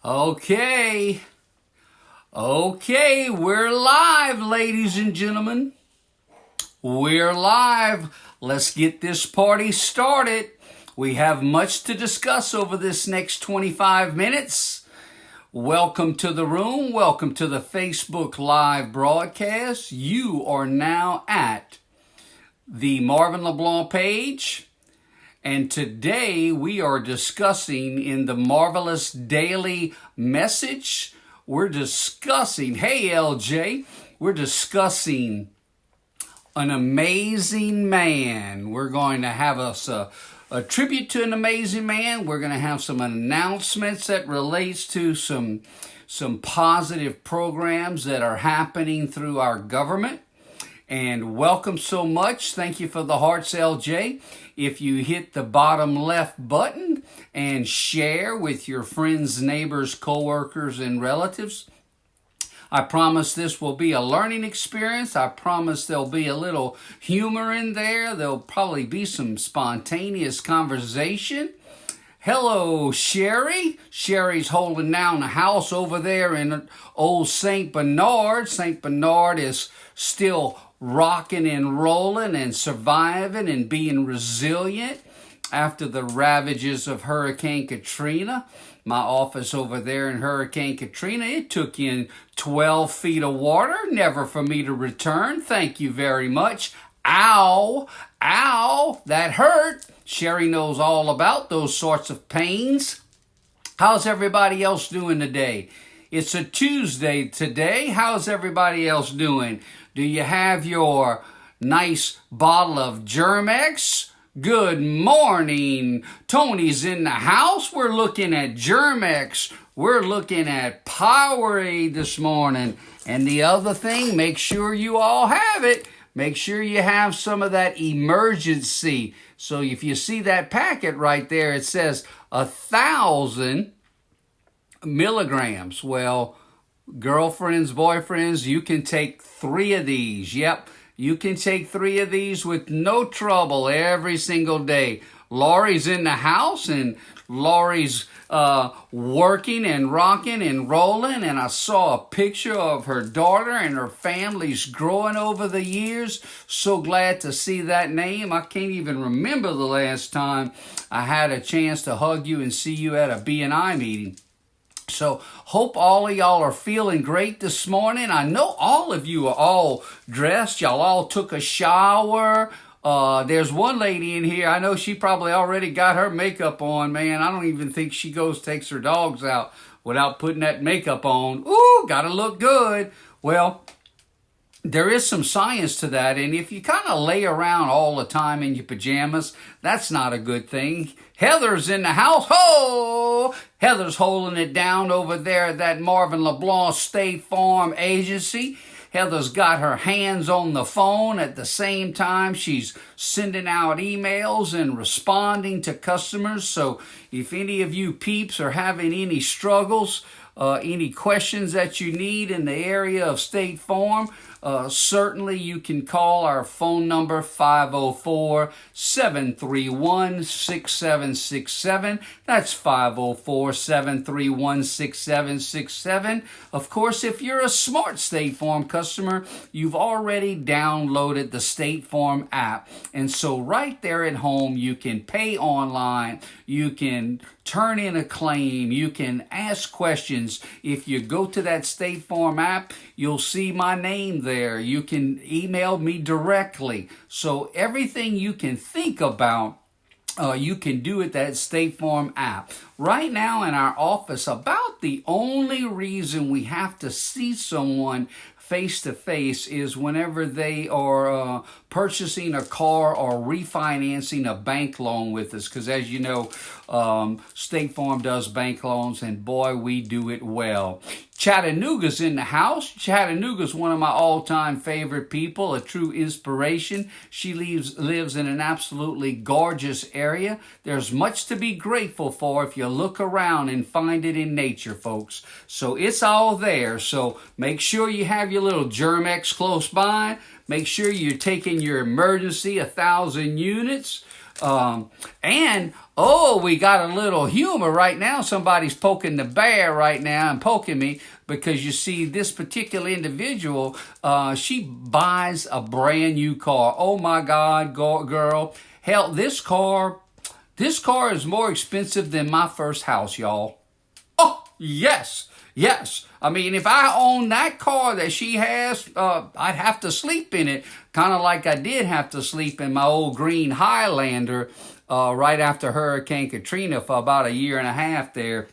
Okay. Okay, we're live, ladies and gentlemen. We're live. Let's get this party started. We have much to discuss over this next 25 minutes. Welcome to the room. Welcome to the Facebook Live broadcast. You are now at the Marvin LeBlanc page. And today we are discussing in the Marvelous Daily Message, we're discussing, hey LJ, we're discussing an amazing man. We're going to have us a tribute to an amazing man. We're going to have some announcements that relates to some positive programs that are happening through our government. And welcome so much. Thank you for the hearts, LJ. If you hit the bottom left button and share with your friends, neighbors, coworkers, and relatives, I promise this will be a learning experience. I promise there'll be a little humor in there. There'll probably be some spontaneous conversation. Hello, Sherry. Sherry's holding down the house over there in old St. Bernard. St. Bernard is still rocking and rolling and surviving and being resilient after the ravages of Hurricane Katrina. My office over there in Hurricane Katrina, it took in 12 feet of water, never for me to return. Thank you very much. Ow, ow, that hurt. Sherry knows all about those sorts of pains. How's everybody else doing today? It's a Tuesday today. How's everybody else doing? Do you have your nice bottle of Germex? Good morning. Tony's in the house. We're looking at Germex. We're looking at Powerade this morning. And the other thing, make sure you all have it. Make sure you have some of that emergency. So if you see that packet right there, it says 1,000 milligrams. Well, girlfriends, boyfriends, you can take 3 of these. Yep, you can take 3 of these with no trouble every single day. Laurie's in the house, and Laurie's working and rocking and rolling, and I saw a picture of her daughter and her family's growing over the years. So glad to see that name. I can't even remember the last time I had a chance to hug you and see you at a BNI meeting. So hope all of y'all are feeling great this morning. I know all of you are all dressed. Y'all all took a shower. There's one lady in here. I know she probably already got her makeup on, man. I don't even think she takes her dogs out without putting that makeup on. Ooh, gotta look good. Well, there is some science to that, and if you kind of lay around all the time in your pajamas, that's not a good thing. Heather's in the house. Ho! Heather's holding it down over there at that Marvin LeBlanc State Farm Agency. Heather's got her hands on the phone at the same time she's sending out emails and responding to customers. So if any of you peeps are having any struggles, any questions that you need in the area of State Farm, certainly you can call our phone number 504-731-6767. That's 504-731-6767. Of course, if you're a smart State Farm customer, you've already downloaded the State Farm app. And so right there at home, you can pay online, you can turn in a claim, you can ask questions. If you go to that State Farm app, you'll see my name there. You can email me directly. So everything you can think about, you can do at that State Farm app. Right now in our office, about the only reason we have to see someone face-to-face is whenever they are purchasing a car or refinancing a bank loan with us. Because as you know, State Farm does bank loans, and boy, we do it well. Chattanooga's in the house. Chattanooga's one of my all-time favorite people, a true inspiration. She lives in an absolutely gorgeous area. There's much to be grateful for if you look around and find it in nature, folks. So it's all there. So make sure you have your little Germex close by. Make sure you're taking your emergency 1,000 units. And Oh, we got a little humor right now. Somebody's poking the bear right now and poking me because you see this particular individual, she buys a brand new car. Oh my God, girl. Hell, this car is more expensive than my first house, y'all. Oh, yes. Yes. I mean, if I owned that car that she has, I'd have to sleep in it, kind of like I did have to sleep in my old green Highlander right after Hurricane Katrina for about a year and a half there.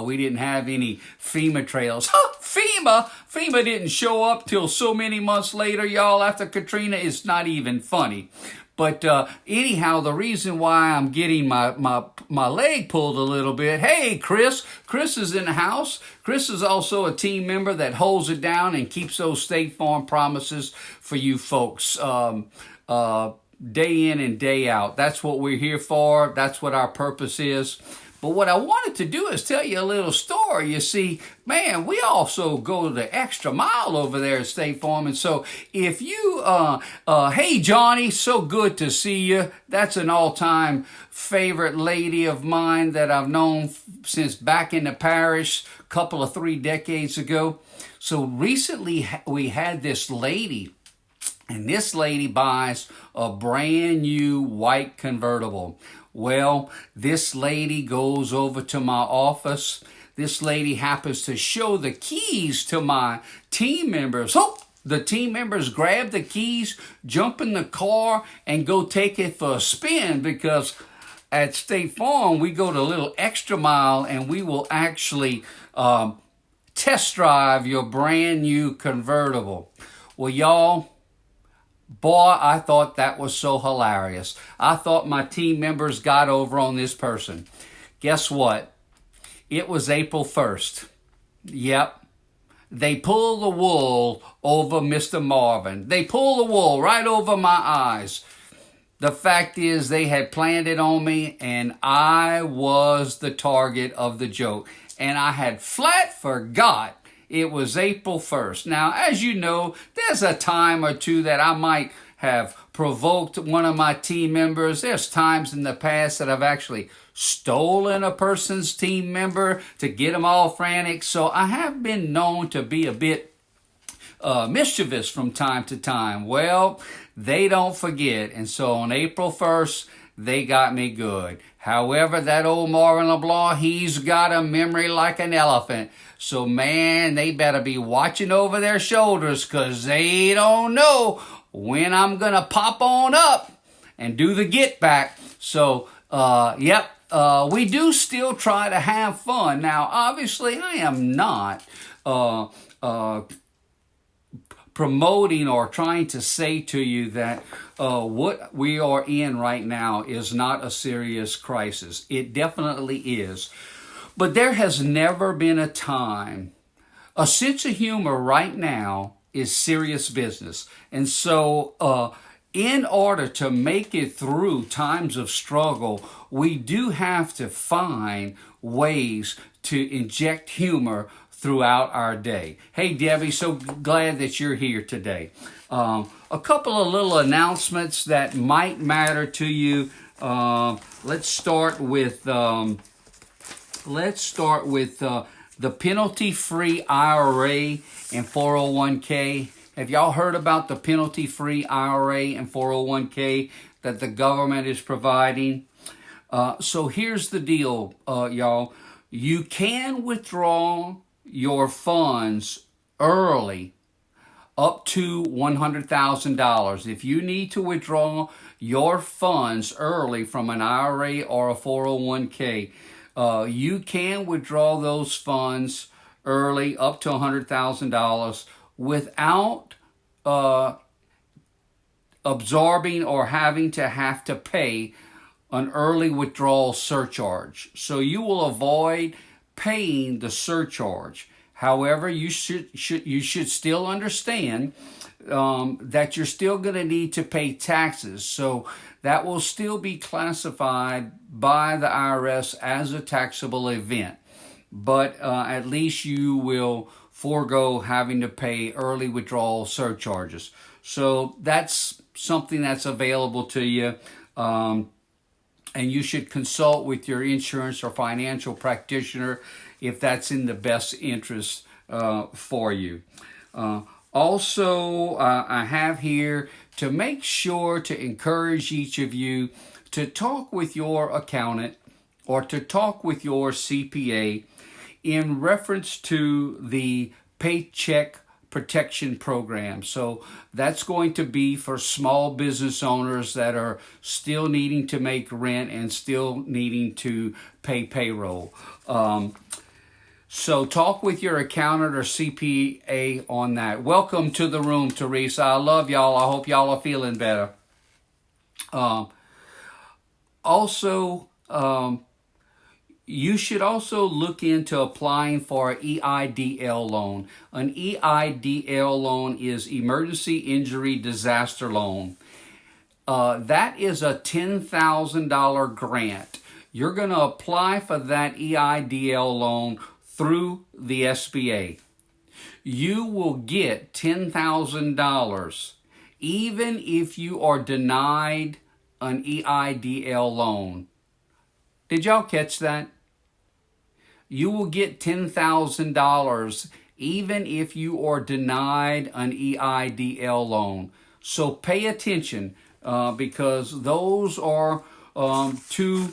We didn't have any FEMA trails. FEMA didn't show up till so many months later, y'all, after Katrina. It's not even funny. But anyhow, the reason why I'm getting my leg pulled a little bit, hey, Chris. Chris is in the house. Chris is also a team member that holds it down and keeps those State Farm promises for you folks day in and day out. That's what we're here for. That's what our purpose is. But what I wanted to do is tell you a little story. You see, man, we also go the extra mile over there at State Farm. And so if you, hey, Johnny, so good to see you. That's an all-time favorite lady of mine that I've known since back in the parish a couple of 3 decades ago. So recently we had this lady, and this lady buys a brand new white convertible. Well, this lady goes over to my office. This lady happens to show the keys to my team members. Oh, the team members grab the keys, jump in the car, and go take it for a spin because at State Farm, we go the little extra mile and we will actually test drive your brand new convertible. Well, y'all, boy, I thought that was so hilarious. I thought my team members got over on this person. Guess what? It was April 1st. Yep. They pulled the wool over Mr. Marvin. They pulled the wool right over my eyes. The fact is they had planned it on me and I was the target of the joke. And I had flat forgot it was April 1st. Now, as you know, there's a time or two that I might have provoked one of my team members. There's times in the past that I've actually stolen a person's team member to get them all frantic. So I have been known to be a bit mischievous from time to time. Well, they don't forget. And so on April 1st, they got me good. However, that old Marvin LeBlanc, he's got a memory like an elephant. So, man, they better be watching over their shoulders because they don't know when I'm going to pop on up and do the get back. So, we do still try to have fun. Now, obviously, I am not promoting or trying to say to you that what we are in right now is not a serious crisis. It definitely is. But there has never been a time. A sense of humor right now is serious business. And so in order to make it through times of struggle, we do have to find ways to inject humor throughout our day. Hey, Debbie, so glad that you're here today. A couple of little announcements that might matter to you. Let's start with the penalty-free IRA and 401k. Have y'all heard about the penalty-free IRA and 401k that the government is providing? So here's the deal, y'all. You can withdraw your funds early up to $100,000. If you need to withdraw your funds early from an IRA or a 401k, you can withdraw those funds early up to $100,000 without absorbing or having to pay an early withdrawal surcharge. So you will avoid paying the surcharge. However, you should still understand that you're still going to need to pay taxes. So that will still be classified by the IRS as a taxable event. But at least you will forego having to pay early withdrawal surcharges. So that's something that's available to you. and you should consult with your insurance or financial practitioner if that's in the best interest for you. Also, I have here to make sure to encourage each of you to talk with your accountant or to talk with your CPA in reference to the Paycheck Protection Program. So that's going to be for small business owners that are still needing to make rent and still needing to pay payroll. So talk with your accountant or CPA on that. Welcome to the room, Teresa. I love y'all. I hope y'all are feeling better. You should also look into applying for an EIDL loan. An EIDL loan is Emergency Injury Disaster Loan. That is a $10,000 grant. You're going to apply for that EIDL loan through the SBA. You will get $10,000 even if you are denied an EIDL loan. Did y'all catch that? You will get $10,000 even if you are denied an EIDL loan. So pay attention because those are two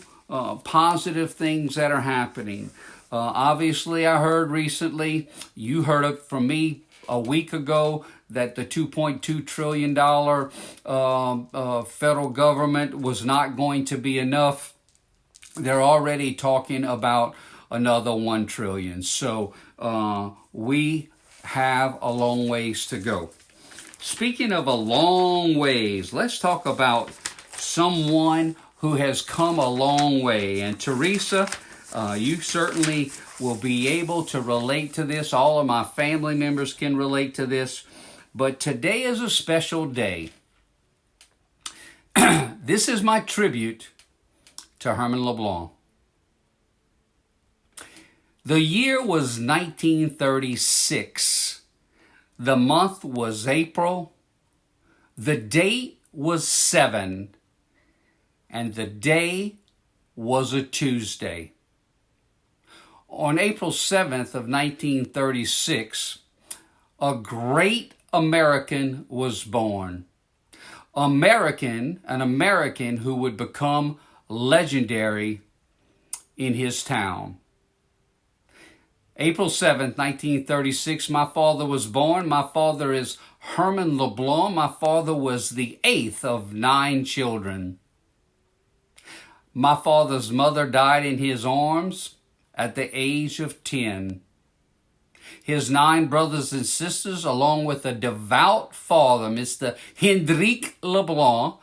positive things that are happening. Obviously, I heard recently, you heard it from me a week ago, that the $2.2 trillion federal government was not going to be enough. They're already talking about another $1 trillion. So we have a long ways to go. Speaking of a long ways, let's talk about someone who has come a long way. And Teresa, you certainly will be able to relate to this. All of my family members can relate to this. But today is a special day. This is my tribute to Herman LeBlanc. The year was 1936. The month was April. The date was 7. And the day was a Tuesday. On April 7th of 1936, a great American was born. An American who would become legendary in his town. April 7th, 1936, my father was born. My father is Herman LeBlanc. My father was the 8th of 9 children. My father's mother died in his arms at the age of 10. His 9 brothers and sisters, along with a devout father, Mr. Hendrik LeBlanc,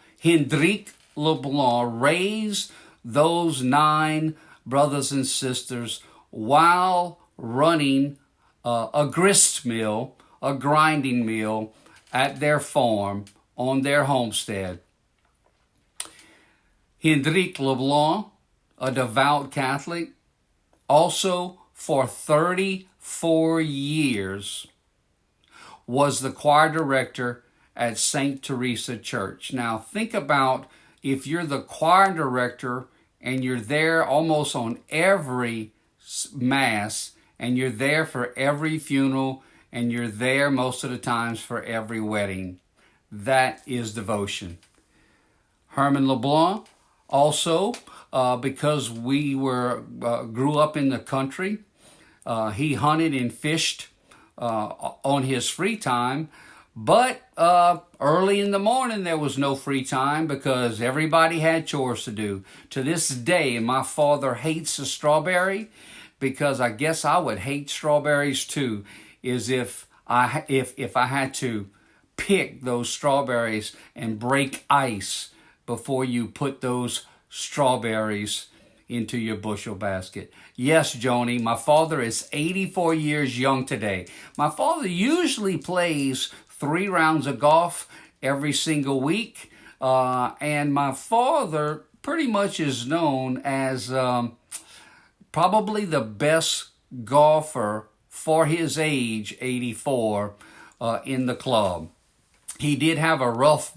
raised those 9 brothers and sisters while running a grist mill, a grinding mill at their farm on their homestead. Hendrik LeBlanc, a devout Catholic, also for 34 years was the choir director at St. Teresa Church. Now think about if you're the choir director and you're there almost on every Mass, and you're there for every funeral, and you're there most of the times for every wedding. That is devotion. Herman LeBlanc, also, because we grew up in the country, he hunted and fished on his free time, but early in the morning there was no free time because everybody had chores to do. To this day, my father hates a strawberry, because I guess I would hate strawberries too, is if I had to pick those strawberries and break ice before you put those strawberries into your bushel basket. Yes, Joni, my father is 84 years young today. My father usually plays 3 rounds of golf every single week, and my father pretty much is known as probably the best golfer for his age, 84, in the club. He did have a rough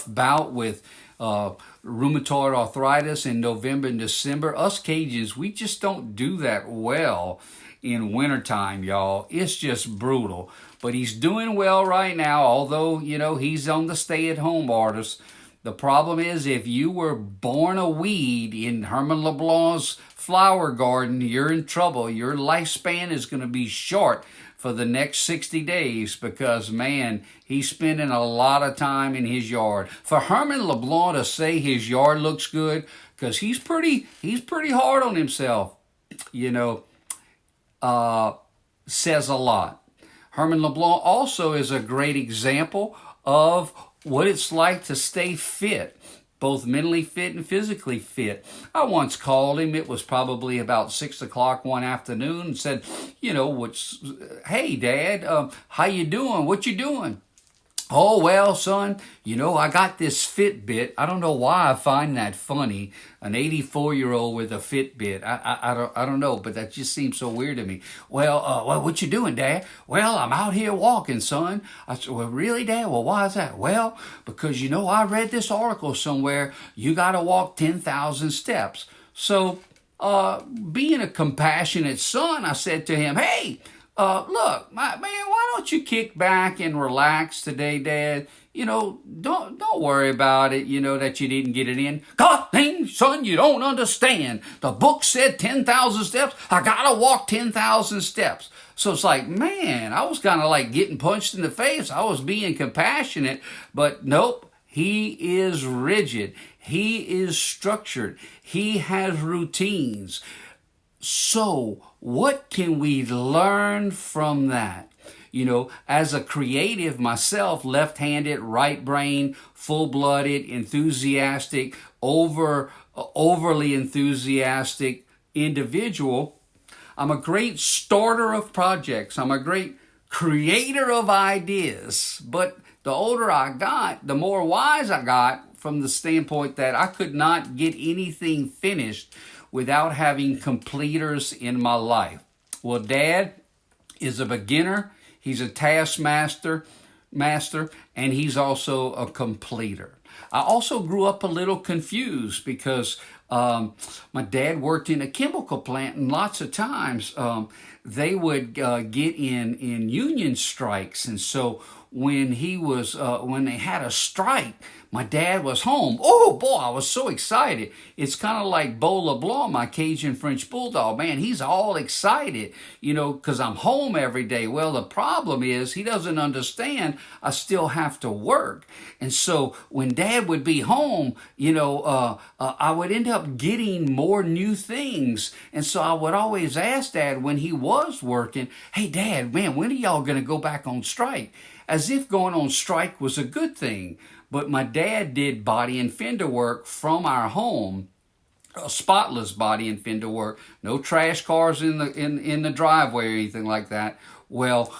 bout with uh, rheumatoid arthritis in November and December. Us Cajuns, we just don't do that well in wintertime, y'all. It's just brutal. But he's doing well right now, although, he's on the stay-at-home orders. The problem is, if you were born a weed in Herman LeBlanc's flower garden, you're in trouble. Your lifespan is going to be short for the next 60 days because, man, he's spending a lot of time in his yard. For Herman LeBlanc to say his yard looks good, because he's pretty hard on himself, says a lot. Herman LeBlanc also is a great example of what it's like to stay fit, both mentally fit and physically fit. I once called him, it was probably about 6 o'clock one afternoon, and said, hey, Dad, how you doing? What you doing? Oh, well, son, I got this Fitbit. I don't know why I find that funny. An 84-year-old with a Fitbit. I don't know, but that just seems so weird to me. Well, what you doing, Dad? Well, I'm out here walking, son. I said, well, really, Dad? Well, why is that? Well, because, I read this article somewhere. You got to walk 10,000 steps. So, being a compassionate son, I said to him, hey, look, man, why don't you kick back and relax today, Dad? Don't worry about it, that you didn't get it in. God dang, son, you don't understand. The book said 10,000 steps. I gotta walk 10,000 steps. So it's like, man, I was kind of like getting punched in the face. I was being compassionate, but nope. He is rigid. He is structured. He has routines. So what can we learn from that? As a creative myself, left-handed, right brain, full-blooded, enthusiastic, overly enthusiastic individual, I'm a great starter of projects. I'm a great creator of ideas. But the older I got, the more wise I got from the standpoint that I could not get anything finished without having completers in my life. Well, Dad is a beginner, he's a taskmaster, and he's also a completer. I also grew up a little confused because my dad worked in a chemical plant, and lots of times they would get in union strikes, and so when they had a strike, my dad was home. Oh boy, I was so excited. It's kind of like Beau LeBlanc, my Cajun French Bulldog. Man, he's all excited, because I'm home every day. Well, the problem is he doesn't understand I still have to work. And so when Dad would be home, I would end up getting more new things. And so I would always ask Dad when he was working, hey, Dad, man, when are y'all going to go back on strike? As if going on strike was a good thing. But my dad did body and fender work from our home, spotless body and fender work, no trash cars in the driveway or anything like that. Well,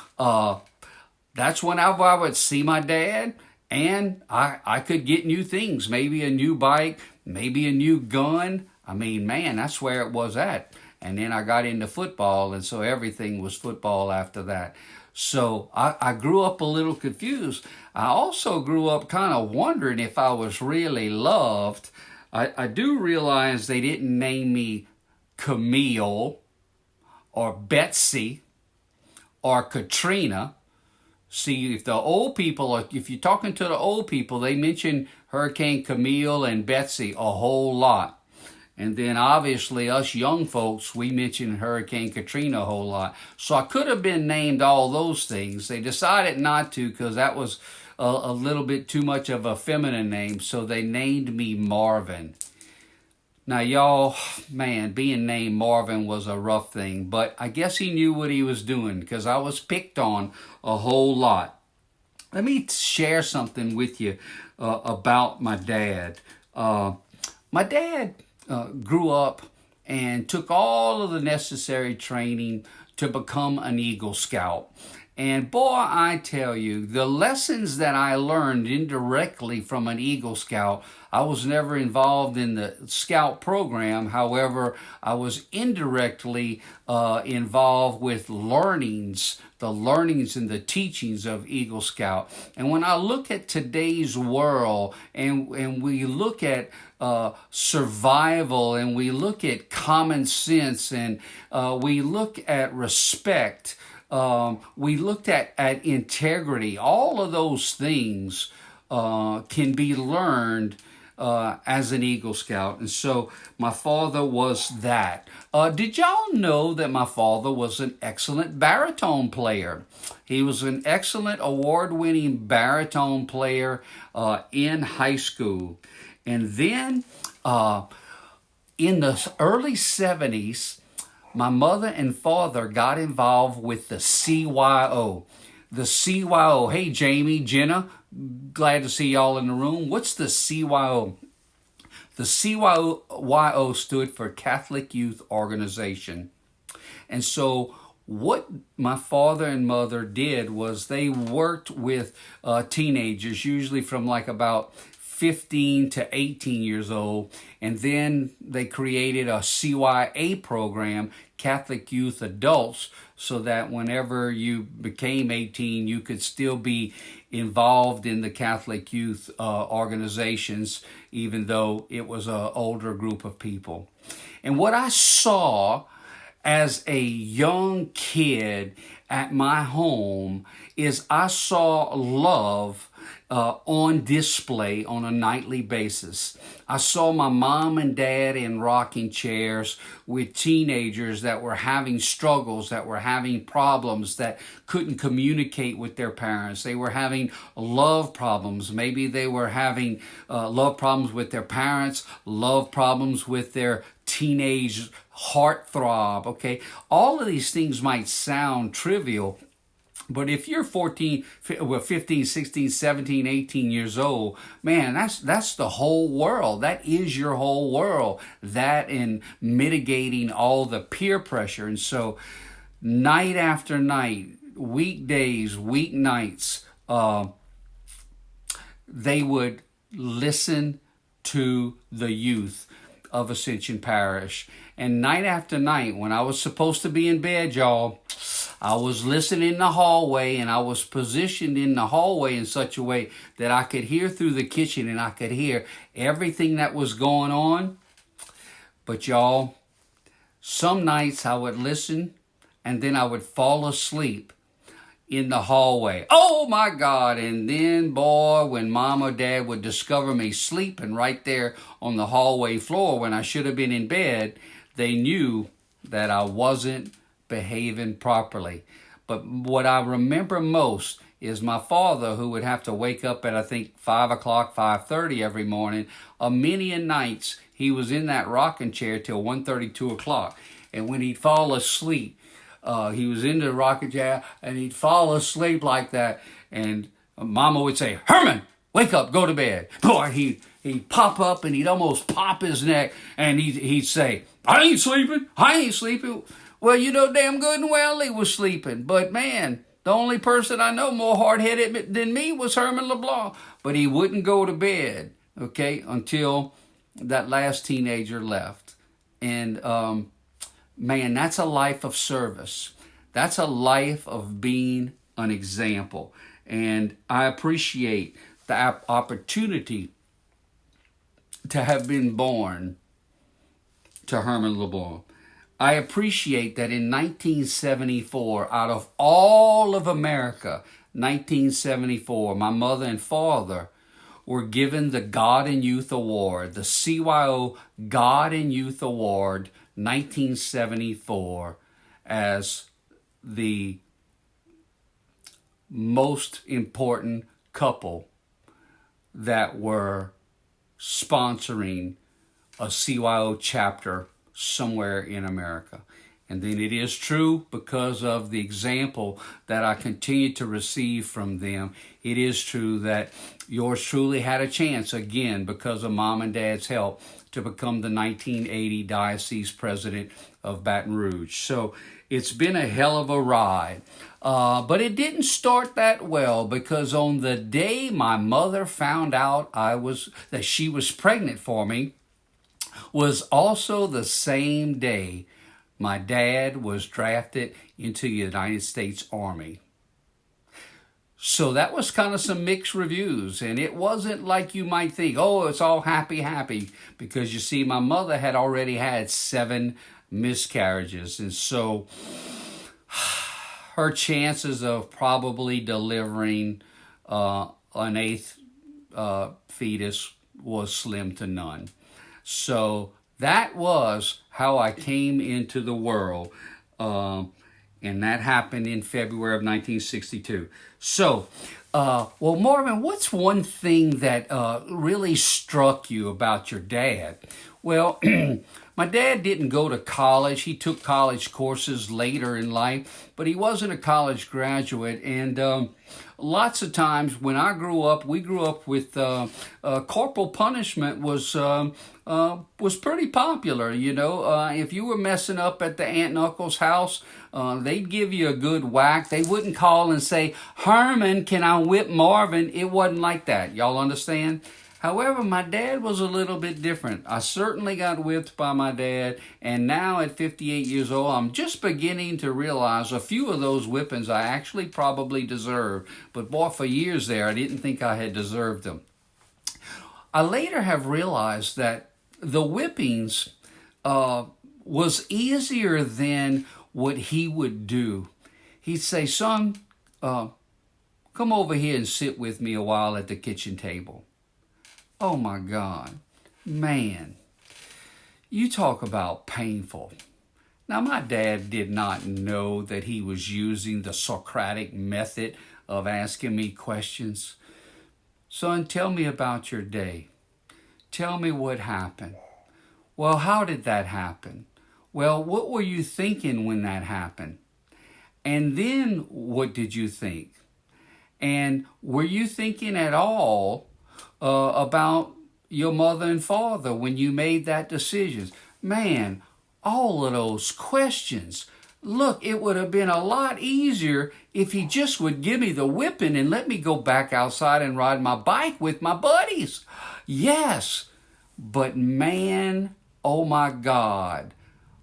that's whenever I would see my dad, and I could get new things, maybe a new bike, maybe a new gun. I mean, man, that's where it was at. And then I got into football, and so everything was football after that. So I grew up a little confused. I also grew up kind of wondering if I was really loved. I do realize they didn't name me Camille or Betsy or Katrina. See, if you're talking to the old people, they mention Hurricane Camille and Betsy a whole lot. And then obviously us young folks, we mentioned Hurricane Katrina a whole lot. So I could have been named all those things. They decided not to because that was a little bit too much of a feminine name. So they named me Marvin. Now y'all, man, being named Marvin was a rough thing. But I guess he knew what he was doing because I was picked on a whole lot. Let me share something with you about my dad. My dad grew up and took all of the necessary training to become an Eagle Scout. And boy, I tell you, the lessons that I learned indirectly from an Eagle Scout, I was never involved in the Scout program. However, I was indirectly involved with the learnings and the teachings of Eagle Scout. And when I look at today's world and we look at survival and we look at common sense and we look at respect, we looked at integrity. All of those things can be learned as an Eagle Scout. And so my father was that. Did y'all know that my father was an excellent baritone player? He was an excellent award-winning baritone player in high school. And then in the early 70s, my mother and father got involved with the CYO. The CYO. Hey, Jamie, Jenna, glad to see y'all in the room. What's the CYO? The CYO stood for Catholic Youth Organization. And so what my father and mother did was they worked with teenagers, usually from like about 15 to 18 years old, and then they created a CYA program, Catholic Youth Adults, so that whenever you became 18, you could still be involved in the Catholic youth organizations, even though it was an older group of people. And what I saw as a young kid at my home is I saw love on display on a nightly basis. I saw my mom and dad in rocking chairs with teenagers that were having struggles, that were having problems, that couldn't communicate with their parents. They were having love problems. Maybe they were having love problems with their parents, love problems with their teenage heartthrob, okay? All of these things might sound trivial, but if you're 15, 16, 17, 18 years old, man, that's the whole world. That is your whole world. That and mitigating all the peer pressure. And so night after night, weekdays, weeknights, they would listen to the youth of Ascension Parish. And night after night, when I was supposed to be in bed, y'all, I was listening in the hallway, and I was positioned in the hallway in such a way that I could hear through the kitchen and I could hear everything that was going on. But y'all, some nights I would listen and then I would fall asleep in the hallway. Oh my God. And then, boy, when mom or dad would discover me sleeping right there on the hallway floor when I should have been in bed, they knew that I wasn't behaving properly. But what I remember most is my father, who would have to wake up at, I think, 5 o'clock, 5:30 every morning. A many a nights he was in that rocking chair till 1:30, 2 o'clock. And when he'd fall asleep, he was in the rocking chair and he'd fall asleep like that. And mama would say, "Herman, wake up, go to bed." Boy, he'd pop up and he'd almost pop his neck and he'd say, I ain't sleeping. Well, you know damn good and well he was sleeping. But man, the only person I know more hard-headed than me was Herman LeBlanc. But he wouldn't go to bed, okay, until that last teenager left. And man, that's a life of service. That's a life of being an example. And I appreciate the opportunity to have been born to Herman LeBlanc. I appreciate that in 1974, out of all of America, 1974, my mother and father were given the God and Youth Award, the CYO God and Youth Award, 1974, as the most important couple that were sponsoring a CYO chapter somewhere in America. And then it is true because of the example that I continue to receive from them. It is true that yours truly had a chance, again, because of Mom and Dad's help, to become the 1980 Diocese President of Baton Rouge. So it's been a hell of a ride. But it didn't start that well, because on the day my mother found out that she was pregnant for me was also the same day my dad was drafted into the United States Army. So that was kind of some mixed reviews, and it wasn't like you might think, oh, it's all happy, happy, because you see, my mother had already had 7 miscarriages, and so her chances of probably delivering an 8th fetus was slim to none. So that was how I came into the world, and that happened in February of 1962. So, well, Marvin, what's one thing that really struck you about your dad? Well, my dad didn't go to college. He took college courses later in life, but he wasn't a college graduate. And lots of times when I grew up, we grew up with corporal punishment was pretty popular. You know, if you were messing up at the aunt and uncle's house, they'd give you a good whack. They wouldn't call and say, Herman, can I whip Marvin? It wasn't like that. Y'all understand? However, my dad was a little bit different. I certainly got whipped by my dad, and now at 58 years old, I'm just beginning to realize a few of those whippings I actually probably deserved. But boy, for years there, I didn't think I had deserved them. I later have realized that the whippings was easier than what he would do. He'd say, son, come over here and sit with me a while at the kitchen table. Oh my God, man, you talk about painful. Now, my dad did not know that he was using the Socratic method of asking me questions. Son, tell me about your day. Tell me what happened. Well, how did that happen? Well, what were you thinking when that happened? And then what did you think? And were you thinking at all about your mother and father when you made that decision? Man, all of those questions. Look, it would have been a lot easier if he just would give me the whipping and let me go back outside and ride my bike with my buddies. Yes, but man, oh my God,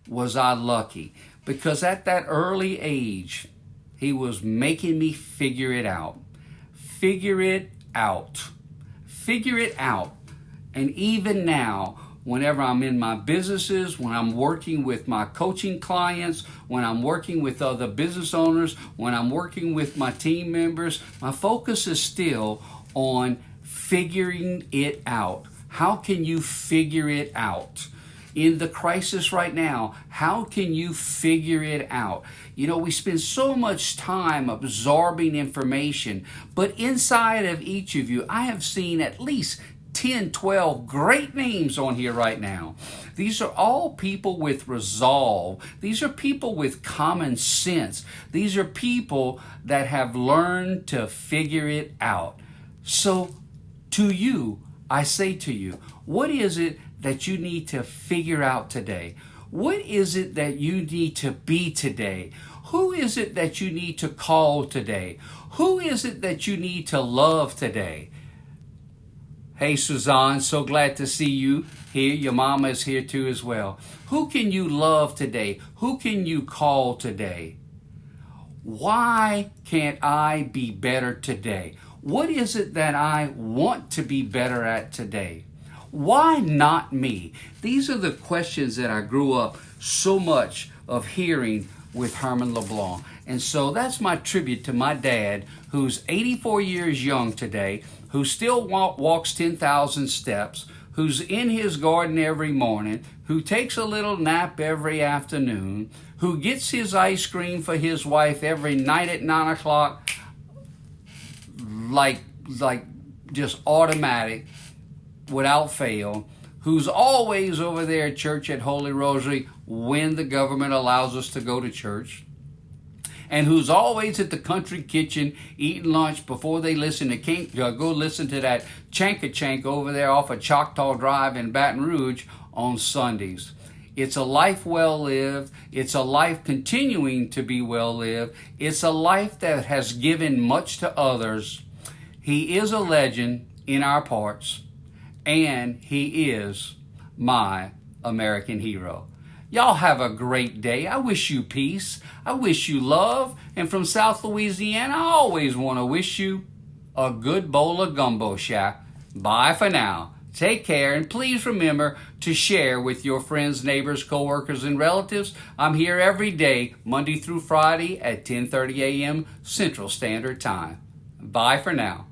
was I lucky. Because at that early age, he was making me figure it out. Figure it out. Figure it out. And even now, whenever I'm in my businesses, when I'm working with my coaching clients, when I'm working with other business owners, when I'm working with my team members, my focus is still on figuring it out. How can you figure it out? In the crisis right now, how can you figure it out? You know, we spend so much time absorbing information, but inside of each of you, I have seen at least 10, 12 great names on here right now. These are all people with resolve. These are people with common sense. These are people that have learned to figure it out. So to you, I say to you, what is it that you need to figure out today? What is it that you need to be today? Who is it that you need to call today? Who is it that you need to love today? Hey, Suzanne, so glad to see you here. Your mama is here too as well. Who can you love today? Who can you call today? Why can't I be better today? What is it that I want to be better at today? Why not me? These are the questions that I grew up so much of hearing with Herman LeBlanc. And so that's my tribute to my dad, who's 84 years young today, who still walks 10,000 steps, who's in his garden every morning, who takes a little nap every afternoon, who gets his ice cream for his wife every night at 9 o'clock, like just automatic, without fail, who's always over there at church at Holy Rosary when the government allows us to go to church, and who's always at the country kitchen eating lunch before they listen to go listen to that Chanka over there off of Choctaw Drive in Baton Rouge on Sundays. It's a life well lived. It's a life continuing to be well lived. It's a life that has given much to others. He is a legend in our parts, and he is my American hero. Y'all have a great day. I wish you peace. I wish you love. And from South Louisiana, I always want to wish you a good bowl of gumbo shack. Bye for now. Take care, and please remember to share with your friends, neighbors, coworkers, and relatives. I'm here every day, Monday through Friday at 10:30 a.m. Central Standard Time. Bye for now.